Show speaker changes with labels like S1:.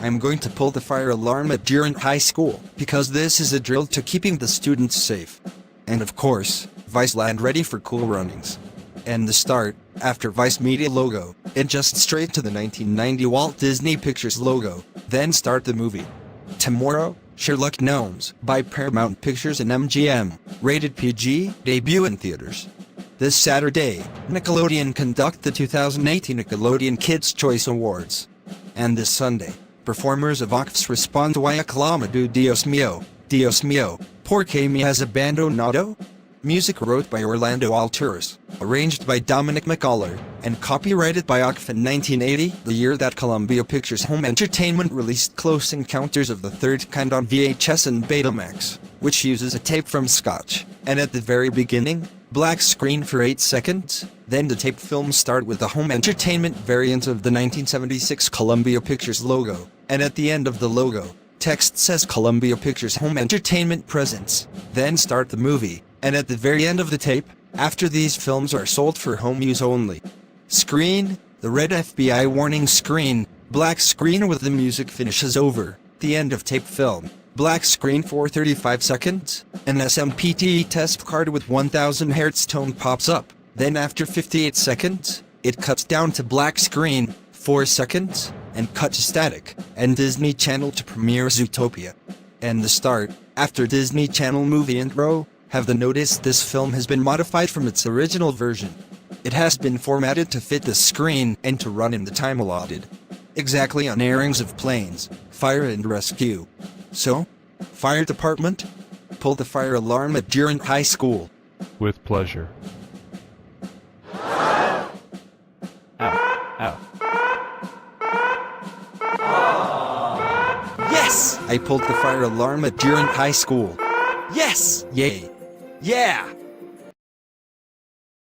S1: I'm going to pull the fire alarm at Durant High School, because this is a drill to keeping the students safe. And of course, Viceland ready for cool runnings. And the start, after Vice Media logo, adjust straight to the 1990 Walt Disney Pictures logo, then start the movie. Tomorrow, Sherlock Gnomes, by Paramount Pictures and MGM, rated PG, debut in theaters. This Saturday, Nickelodeon conduct the 2018 Nickelodeon Kids' Choice Awards. And this Sunday, performers of OCFS respond to Why Aclamado Dios Mío, Porque me has abandonado? Music wrote by Orlando Alturas, arranged by Dominic McCullough, and copyrighted by OCF in 1980, the year that Columbia Pictures Home Entertainment released Close Encounters of the Third Kind on VHS and Betamax, which uses a tape from Scotch, and at the very beginning, black screen for 8 seconds, then the tape film start with the home entertainment variant of the 1976 Columbia Pictures logo, and at the end of the logo, text says Columbia Pictures Home Entertainment Presents, then start the movie, and at the very end of the tape, after these films are sold for home use only. Screen, the red FBI warning screen, black screen with the music finishes over, the end of tape film, black screen for 35 seconds, an SMPTE test card with 1000 Hz tone pops up, then after 58 seconds, it cuts down to black screen, 4 seconds, and cut to static, and Disney Channel to premiere Zootopia. And the start, after Disney Channel movie intro, have the notice this film has been modified from its original version. It has been formatted to fit the screen and to run in the time allotted. Exactly on airings of Planes, Fire and Rescue. So, Fire Department, pull the fire alarm at Durant High School.
S2: With pleasure. Ow. Ow.
S1: Yes! I pulled the fire alarm at Durant High School. Yes! Yay! Yeah!